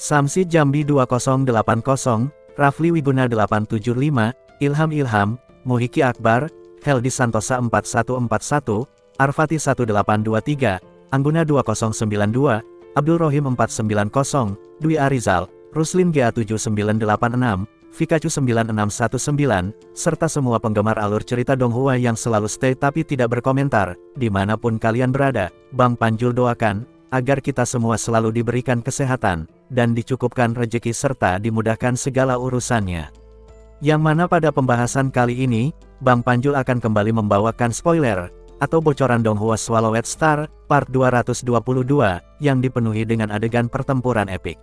Samsi Jambi 2080, Rafli Wiguna 875, Ilham, Muhiki Akbar, Heldi Santosa 4141, Arfati 1823, Angguna 2092, Abdul Rohim 490, Dwi Arizal, Ruslin GA 7986, Pikachu 9619, serta semua penggemar alur cerita Donghua yang selalu stay tapi tidak berkomentar, dimanapun kalian berada. Bang Panjul doakan, agar kita semua selalu diberikan kesehatan, dan dicukupkan rejeki serta dimudahkan segala urusannya. Yang mana pada pembahasan kali ini, Bang Panjul akan kembali membawakan spoiler, atau bocoran Donghua Swallowed Star, part 222, yang dipenuhi dengan adegan pertempuran epik.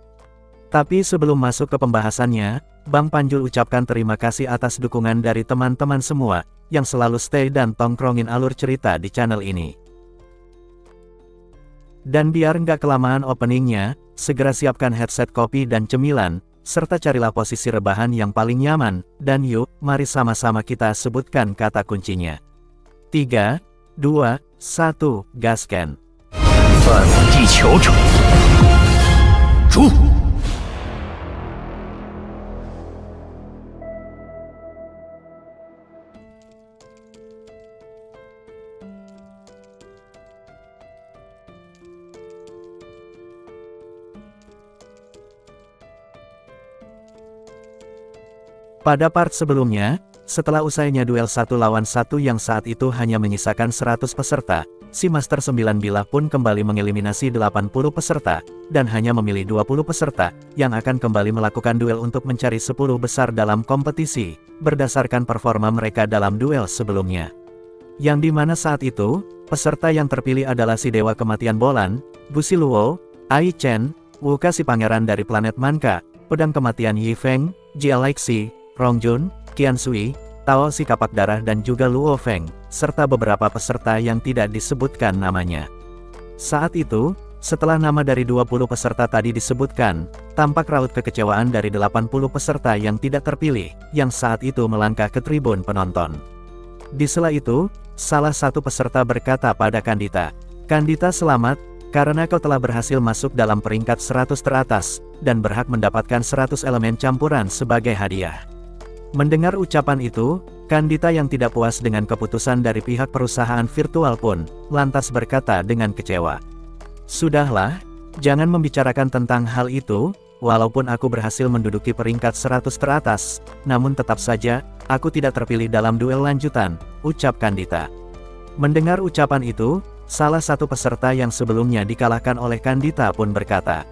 Tapi sebelum masuk ke pembahasannya, Bang Panjul ucapkan terima kasih atas dukungan dari teman-teman semua, yang selalu stay dan tongkrongin alur cerita di channel ini. Dan biar nggak kelamaan openingnya, segera siapkan headset kopi dan cemilan, serta carilah posisi rebahan yang paling nyaman, dan yuk, mari sama-sama kita sebutkan kata kuncinya. 3, 2, 1, gaskan. Pada part sebelumnya, setelah usainya duel 1 lawan 1 yang saat itu hanya menyisakan 100 peserta, si Master 9 Bilah pun kembali mengeliminasi 80 peserta, dan hanya memilih 20 peserta, yang akan kembali melakukan duel untuk mencari 10 besar dalam kompetisi, berdasarkan performa mereka dalam duel sebelumnya. Yang dimana saat itu, peserta yang terpilih adalah si Dewa Kematian Bolan, Gusi Luo, Ai Chen, Wuka si Pangeran dari planet Manka, Pedang Kematian Yi Feng, Jia Leixi, Rongjun, Qian Sui, Tao si Kapak Darah dan juga Luo Feng, serta beberapa peserta yang tidak disebutkan namanya. Saat itu, setelah nama dari 20 peserta tadi disebutkan, tampak raut kekecewaan dari 80 peserta yang tidak terpilih, yang saat itu melangkah ke tribun penonton. Di sela itu, salah satu peserta berkata pada Kandita, "Kandita selamat, karena kau telah berhasil masuk dalam peringkat 100 teratas, dan berhak mendapatkan 100 elemen campuran sebagai hadiah." Mendengar ucapan itu, Kandita yang tidak puas dengan keputusan dari pihak perusahaan virtual pun, lantas berkata dengan kecewa, "Sudahlah, jangan membicarakan tentang hal itu, walaupun aku berhasil menduduki peringkat 100 teratas, namun tetap saja, aku tidak terpilih dalam duel lanjutan," ucap Kandita. Mendengar ucapan itu, salah satu peserta yang sebelumnya dikalahkan oleh Kandita pun berkata,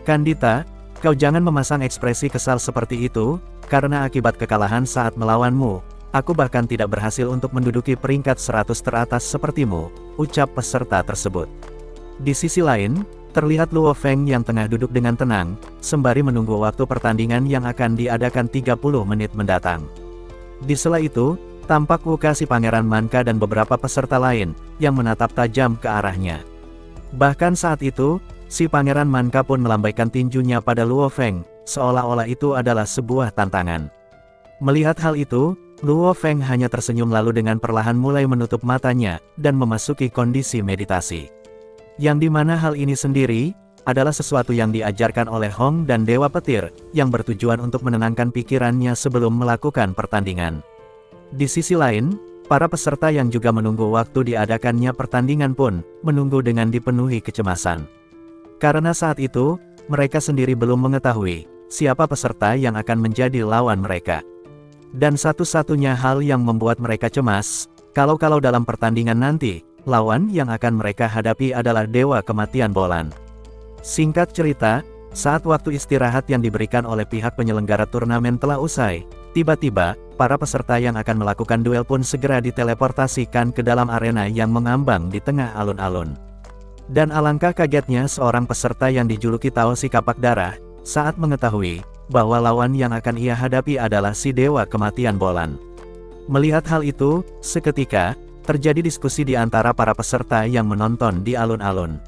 "Kandita, kau jangan memasang ekspresi kesal seperti itu, karena akibat kekalahan saat melawanmu, aku bahkan tidak berhasil untuk menduduki peringkat 100 teratas sepertimu," ucap peserta tersebut. Di sisi lain, terlihat Luo Feng yang tengah duduk dengan tenang, sembari menunggu waktu pertandingan yang akan diadakan 30 menit mendatang. Di sela itu, tampak Wuka si Pangeran Manka dan beberapa peserta lain, yang menatap tajam ke arahnya. Bahkan saat itu, si Pangeran Manka pun melambaikan tinjunya pada Luo Feng, seolah-olah itu adalah sebuah tantangan. Melihat hal itu, Luo Feng hanya tersenyum lalu dengan perlahan mulai menutup matanya, dan memasuki kondisi meditasi. Yang dimana hal ini sendiri, adalah sesuatu yang diajarkan oleh Hong dan Dewa Petir, yang bertujuan untuk menenangkan pikirannya sebelum melakukan pertandingan. Di sisi lain, para peserta yang juga menunggu waktu diadakannya pertandingan pun, menunggu dengan dipenuhi kecemasan. Karena saat itu, mereka sendiri belum mengetahui, siapa peserta yang akan menjadi lawan mereka. Dan satu-satunya hal yang membuat mereka cemas, kalau dalam pertandingan nanti, lawan yang akan mereka hadapi adalah Dewa Kematian Bolan. Singkat cerita, saat waktu istirahat yang diberikan oleh pihak penyelenggara turnamen telah usai, tiba-tiba, para peserta yang akan melakukan duel pun segera diteleportasikan ke dalam arena yang mengambang di tengah alun-alun. Dan alangkah kagetnya seorang peserta yang dijuluki Tao si Kapak Darah, saat mengetahui, bahwa lawan yang akan ia hadapi adalah si Dewa Kematian Bolan. Melihat hal itu, seketika, terjadi diskusi di antara para peserta yang menonton di alun-alun.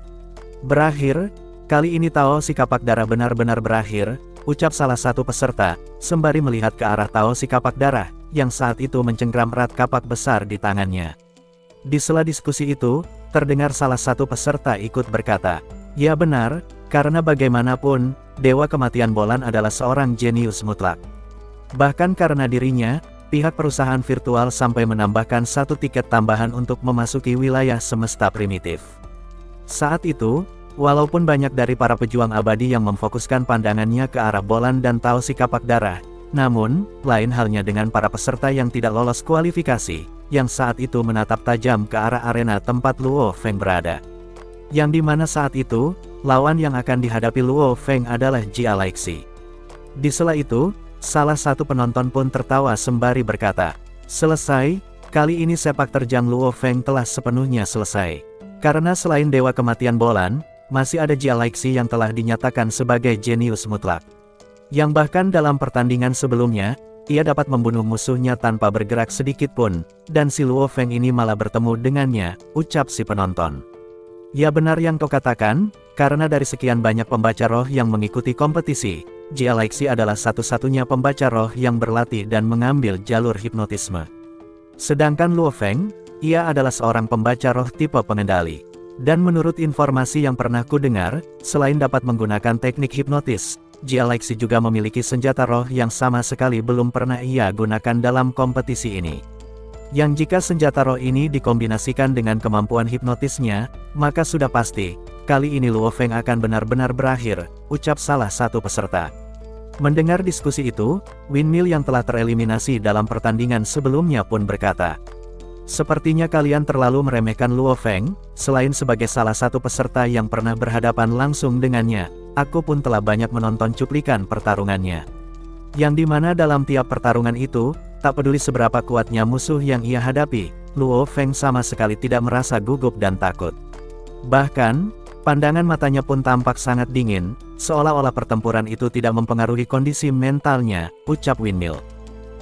"Berakhir, kali ini Tao si Kapak Darah benar-benar berakhir," ucap salah satu peserta, sembari melihat ke arah Tao si Kapak Darah, yang saat itu mencengkram erat kapak besar di tangannya. Di sela diskusi itu, terdengar salah satu peserta ikut berkata, "Ya benar, karena bagaimanapun, Dewa Kematian Bolan adalah seorang jenius mutlak. Bahkan karena dirinya, pihak perusahaan virtual sampai menambahkan satu tiket tambahan untuk memasuki wilayah semesta primitif. Saat itu, walaupun banyak dari para pejuang abadi yang memfokuskan pandangannya ke arah Bolan dan Tao si Kapak Darah, namun, lain halnya dengan para peserta yang tidak lolos kualifikasi, yang saat itu menatap tajam ke arah arena tempat Luo Feng berada. Yang dimana saat itu, lawan yang akan dihadapi Luo Feng adalah Jia Leixi. Di sela itu, salah satu penonton pun tertawa sembari berkata, "Selesai, kali ini sepak terjang Luo Feng telah sepenuhnya selesai." Karena selain Dewa Kematian Bolan, masih ada Jia Leixi yang telah dinyatakan sebagai jenius mutlak. Yang bahkan dalam pertandingan sebelumnya, ia dapat membunuh musuhnya tanpa bergerak sedikit pun, dan si Luo Feng ini malah bertemu dengannya, ucap si penonton. Ya benar yang kau katakan, karena dari sekian banyak pembaca roh yang mengikuti kompetisi, Jia Leixi adalah satu-satunya pembaca roh yang berlatih dan mengambil jalur hipnotisme. Sedangkan Luo Feng, ia adalah seorang pembaca roh tipe pengendali. Dan menurut informasi yang pernah ku dengar, selain dapat menggunakan teknik hipnotis, Jia Leixi juga memiliki senjata roh yang sama sekali belum pernah ia gunakan dalam kompetisi ini. Yang jika senjata roh ini dikombinasikan dengan kemampuan hipnotisnya, maka sudah pasti, kali ini Luo Feng akan benar-benar berakhir, ucap salah satu peserta. Mendengar diskusi itu, Windmill yang telah tereliminasi dalam pertandingan sebelumnya pun berkata, "Sepertinya kalian terlalu meremehkan Luo Feng, selain sebagai salah satu peserta yang pernah berhadapan langsung dengannya, aku pun telah banyak menonton cuplikan pertarungannya. Yang dimana dalam tiap pertarungan itu, tak peduli seberapa kuatnya musuh yang ia hadapi, Luo Feng sama sekali tidak merasa gugup dan takut. Bahkan, pandangan matanya pun tampak sangat dingin, seolah-olah pertempuran itu tidak mempengaruhi kondisi mentalnya," ucap Windmill.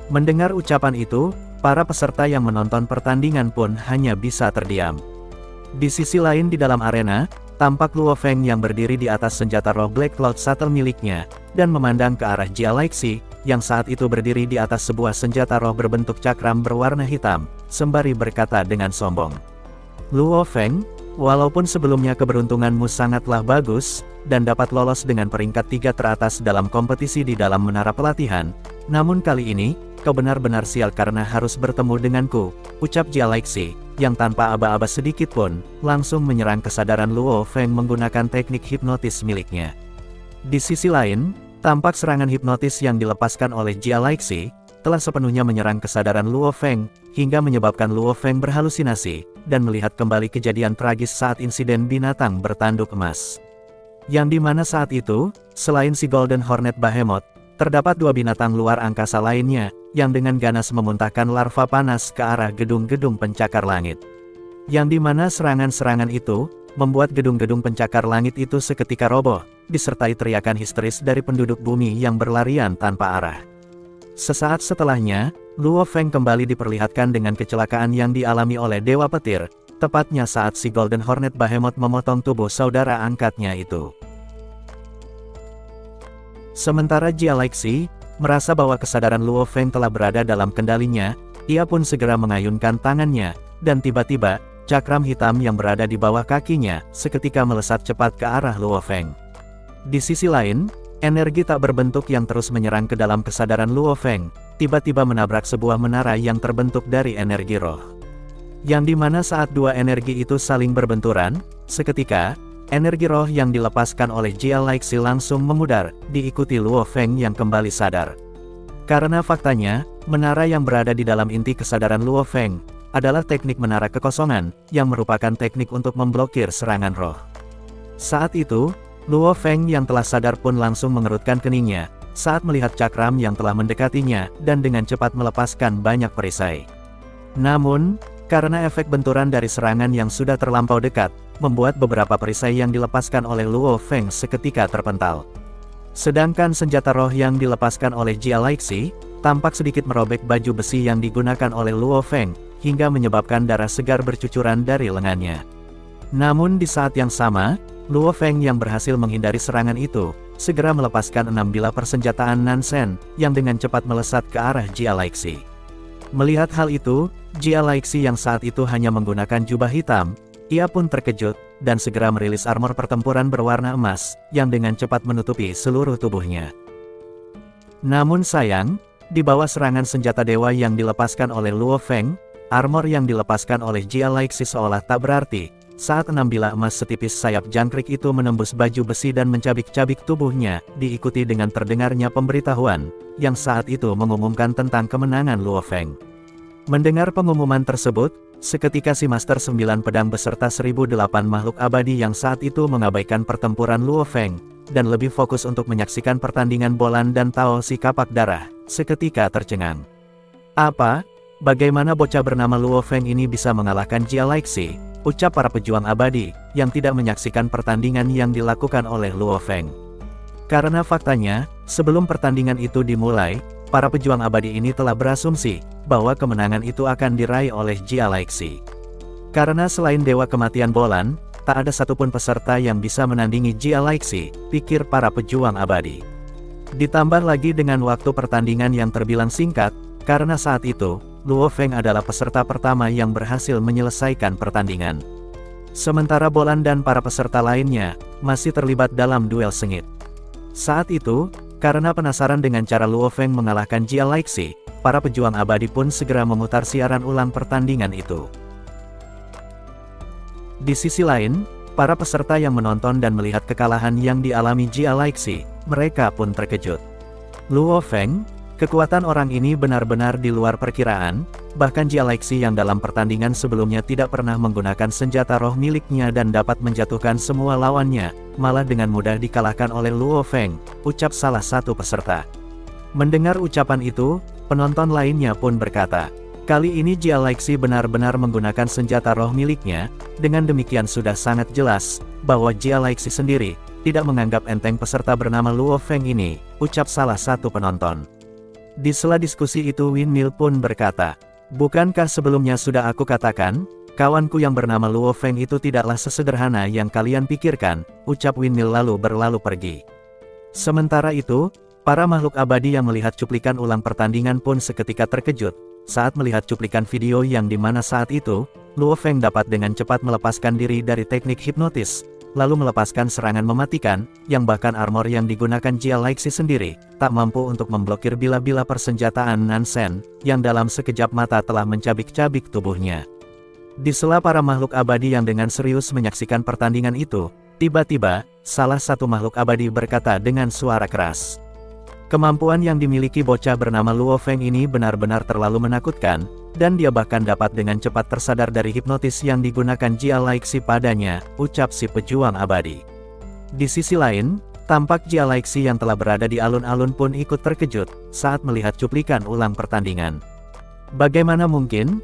Mendengar ucapan itu, para peserta yang menonton pertandingan pun hanya bisa terdiam. Di sisi lain di dalam arena, tampak Luo Feng yang berdiri di atas senjata roh Black Cloud Shuttle miliknya, dan memandang ke arah Jia Leixi, yang saat itu berdiri di atas sebuah senjata roh berbentuk cakram berwarna hitam, sembari berkata dengan sombong, "Luo Feng, walaupun sebelumnya keberuntunganmu sangatlah bagus, dan dapat lolos dengan peringkat 3 teratas dalam kompetisi di dalam menara pelatihan, namun kali ini, kau benar-benar sial karena harus bertemu denganku," ucap Jia Leixi, yang tanpa aba-aba sedikit pun, langsung menyerang kesadaran Luo Feng menggunakan teknik hipnotis miliknya. Di sisi lain, tampak serangan hipnotis yang dilepaskan oleh Jia Leixi, telah sepenuhnya menyerang kesadaran Luo Feng, hingga menyebabkan Luo Feng berhalusinasi, dan melihat kembali kejadian tragis saat insiden binatang bertanduk emas. Yang dimana saat itu, selain si Golden Hornet Behemoth, terdapat dua binatang luar angkasa lainnya, yang dengan ganas memuntahkan larva panas ke arah gedung-gedung pencakar langit. Yang dimana serangan-serangan itu, membuat gedung-gedung pencakar langit itu seketika roboh, disertai teriakan histeris dari penduduk bumi yang berlarian tanpa arah. Sesaat setelahnya, Luo Feng kembali diperlihatkan dengan kecelakaan yang dialami oleh Dewa Petir, tepatnya saat si Golden Hornet Behemoth memotong tubuh saudara angkatnya itu. Sementara Jia Leixi merasa bahwa kesadaran Luo Feng telah berada dalam kendalinya, ia pun segera mengayunkan tangannya, dan tiba-tiba, cakram hitam yang berada di bawah kakinya, seketika melesat cepat ke arah Luo Feng. Di sisi lain, energi tak berbentuk yang terus menyerang ke dalam kesadaran Luo Feng, tiba-tiba menabrak sebuah menara yang terbentuk dari energi roh. Yang dimana saat dua energi itu saling berbenturan, seketika, energi roh yang dilepaskan oleh Jia Leixi langsung memudar, diikuti Luo Feng yang kembali sadar. Karena faktanya, menara yang berada di dalam inti kesadaran Luo Feng, adalah teknik menara kekosongan, yang merupakan teknik untuk memblokir serangan roh. Saat itu, Luo Feng yang telah sadar pun langsung mengerutkan keningnya, saat melihat cakram yang telah mendekatinya, dan dengan cepat melepaskan banyak perisai. Namun, karena efek benturan dari serangan yang sudah terlampau dekat, membuat beberapa perisai yang dilepaskan oleh Luo Feng seketika terpental. Sedangkan senjata roh yang dilepaskan oleh Jia Leixi, tampak sedikit merobek baju besi yang digunakan oleh Luo Feng, hingga menyebabkan darah segar bercucuran dari lengannya. Namun di saat yang sama, Luo Feng yang berhasil menghindari serangan itu, segera melepaskan 6 bilah persenjataan Nansen, yang dengan cepat melesat ke arah Jia Leixi. Melihat hal itu, Jia Leixi yang saat itu hanya menggunakan jubah hitam, Ia pun terkejut, dan segera merilis armor pertempuran berwarna emas, yang dengan cepat menutupi seluruh tubuhnya. Namun sayang, di bawah serangan senjata dewa yang dilepaskan oleh Luo Feng, armor yang dilepaskan oleh Jia Laixi seolah tak berarti, saat 6 bilah emas setipis sayap jangkrik itu menembus baju besi dan mencabik-cabik tubuhnya, diikuti dengan terdengarnya pemberitahuan, yang saat itu mengumumkan tentang kemenangan Luo Feng. Mendengar pengumuman tersebut, seketika si Master 9 Pedang beserta 1008 makhluk abadi yang saat itu mengabaikan pertempuran Luo Feng, dan lebih fokus untuk menyaksikan pertandingan Bolan dan Tao si kapak darah, seketika tercengang. Apa? Bagaimana bocah bernama Luo Feng ini bisa mengalahkan Jia Laixi? Ucap para pejuang abadi, yang tidak menyaksikan pertandingan yang dilakukan oleh Luo Feng. Karena faktanya, sebelum pertandingan itu dimulai, para pejuang abadi ini telah berasumsi, bahwa kemenangan itu akan diraih oleh Jia Laixi. Karena selain Dewa Kematian Bolan, tak ada satupun peserta yang bisa menandingi Jia Laixi, pikir para pejuang abadi. Ditambah lagi dengan waktu pertandingan yang terbilang singkat, karena saat itu, Luo Feng adalah peserta pertama yang berhasil menyelesaikan pertandingan. Sementara Bolan dan para peserta lainnya, masih terlibat dalam duel sengit. Saat itu, karena penasaran dengan cara Luo Feng mengalahkan Jia Laixi, para pejuang abadi pun segera memutar siaran ulang pertandingan itu. Di sisi lain, para peserta yang menonton dan melihat kekalahan yang dialami Jia Laixi, mereka pun terkejut. Luo Feng, kekuatan orang ini benar-benar di luar perkiraan, bahkan Jia Laixi yang dalam pertandingan sebelumnya tidak pernah menggunakan senjata roh miliknya dan dapat menjatuhkan semua lawannya, malah dengan mudah dikalahkan oleh Luo Feng, ucap salah satu peserta. Mendengar ucapan itu, penonton lainnya pun berkata, kali ini Jia Laixi benar-benar menggunakan senjata roh miliknya, dengan demikian sudah sangat jelas, bahwa Jia Laixi sendiri, tidak menganggap enteng peserta bernama Luo Feng ini, ucap salah satu penonton. Di sela diskusi itu Win Mil pun berkata, bukankah sebelumnya sudah aku katakan, kawanku yang bernama Luo Feng itu tidaklah sesederhana yang kalian pikirkan, ucap Win Mil lalu berlalu pergi. Sementara itu, para makhluk abadi yang melihat cuplikan ulang pertandingan pun seketika terkejut, saat melihat cuplikan video yang dimana saat itu, Luo Feng dapat dengan cepat melepaskan diri dari teknik hipnotis, lalu melepaskan serangan mematikan, yang bahkan armor yang digunakan Jia Laixi sendiri, tak mampu untuk memblokir bila-bila persenjataan Nansen, yang dalam sekejap mata telah mencabik-cabik tubuhnya. Di sela para makhluk abadi yang dengan serius menyaksikan pertandingan itu, tiba-tiba, salah satu makhluk abadi berkata dengan suara keras. Kemampuan yang dimiliki bocah bernama Luo Feng ini benar-benar terlalu menakutkan, dan dia bahkan dapat dengan cepat tersadar dari hipnotis yang digunakan Jia Laixi padanya, ucap si pejuang abadi. Di sisi lain, tampak Jia Laixi yang telah berada di alun-alun pun ikut terkejut, saat melihat cuplikan ulang pertandingan. Bagaimana mungkin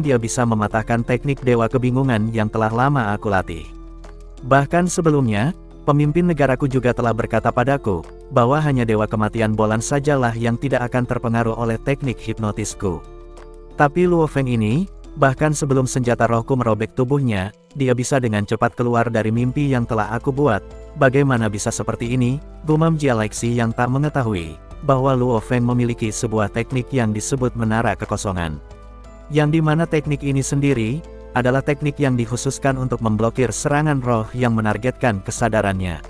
dia bisa mematahkan teknik Dewa Kebingungan yang telah lama aku latih? Bahkan sebelumnya, pemimpin negaraku juga telah berkata padaku, bahwa hanya Dewa Kematian Bolan sajalah yang tidak akan terpengaruh oleh teknik hipnotisku. Tapi Luo Feng ini, bahkan sebelum senjata rohku merobek tubuhnya, dia bisa dengan cepat keluar dari mimpi yang telah aku buat. Bagaimana bisa seperti ini? Gumam Jia Laixi yang tak mengetahui, bahwa Luo Feng memiliki sebuah teknik yang disebut menara kekosongan. Yang dimana teknik ini sendiri, adalah teknik yang dikhususkan untuk memblokir serangan roh yang menargetkan kesadarannya.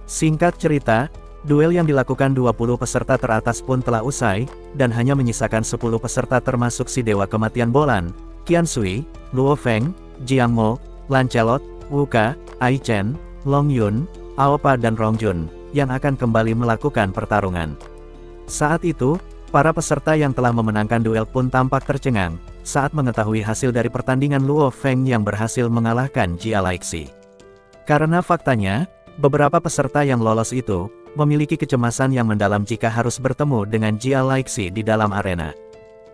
Singkat cerita, duel yang dilakukan 20 peserta teratas pun telah usai, dan hanya menyisakan 10 peserta termasuk si Dewa Kematian Bolan, Qian Sui, Luo Feng, Jiang Mo, Lancelot, Wu Ka, Ai Chen, Long Yun, Aopa dan Rong Jun, yang akan kembali melakukan pertarungan. Saat itu, para peserta yang telah memenangkan duel pun tampak tercengang, saat mengetahui hasil dari pertandingan Luo Feng yang berhasil mengalahkan Jia Laixi. Karena faktanya, beberapa peserta yang lolos itu, memiliki kecemasan yang mendalam jika harus bertemu dengan Jia Laixi di dalam arena.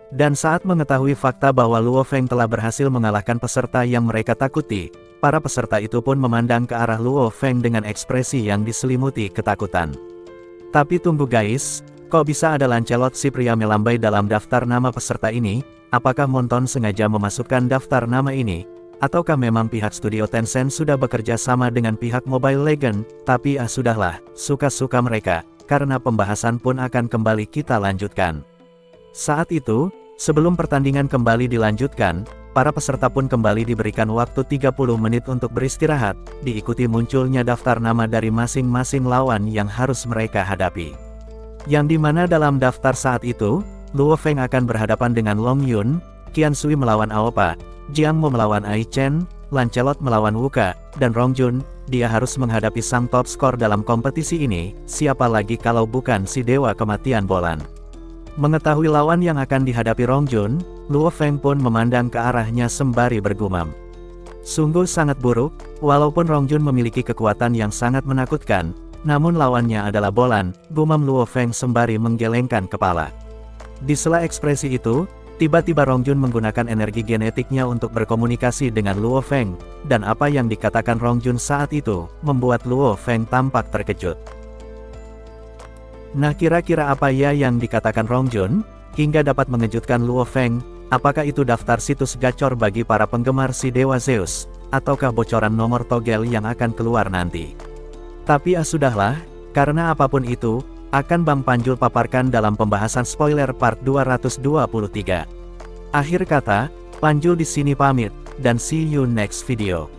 Dan saat mengetahui fakta bahwa Luo Feng telah berhasil mengalahkan peserta yang mereka takuti, para peserta itu pun memandang ke arah Luo Feng dengan ekspresi yang diselimuti ketakutan. Tapi tunggu guys, kok bisa ada Lancelot si pria melambai dalam daftar nama peserta ini? Apakah Monton sengaja memasukkan daftar nama ini? Ataukah memang pihak studio Tencent sudah bekerja sama dengan pihak Mobile Legends? Tapi sudahlah, suka-suka mereka, karena pembahasan pun akan kembali kita lanjutkan. Saat itu, sebelum pertandingan kembali dilanjutkan, para peserta pun kembali diberikan waktu 30 menit untuk beristirahat, diikuti munculnya daftar nama dari masing-masing lawan yang harus mereka hadapi. Yang dimana dalam daftar saat itu, Luo Feng akan berhadapan dengan Long Yun, Qian Sui melawan Aopa, Jiang Mo melawan Ai Chen, Lancelot melawan Wuka, dan Rong Jun. Dia harus menghadapi sang top skor dalam kompetisi ini, siapa lagi kalau bukan si Dewa Kematian Bolan. Mengetahui lawan yang akan dihadapi Rong Jun, Luo Feng pun memandang ke arahnya sembari bergumam. Sungguh sangat buruk, walaupun Rong Jun memiliki kekuatan yang sangat menakutkan, namun lawannya adalah Bolan, gumam Luo Feng sembari menggelengkan kepala. Di sela ekspresi itu, tiba-tiba Rong Jun menggunakan energi genetiknya untuk berkomunikasi dengan Luo Feng, dan apa yang dikatakan Rong Jun saat itu, membuat Luo Feng tampak terkejut. Nah, kira-kira apa ya yang dikatakan Rong Jun, hingga dapat mengejutkan Luo Feng? Apakah itu daftar situs gacor bagi para penggemar si Dewa Zeus, ataukah bocoran nomor togel yang akan keluar nanti? Tapi sudahlah, karena apapun itu, akan Bang Panjul paparkan dalam pembahasan spoiler part 223. Akhir kata, Panjul di sini pamit, dan see you next video.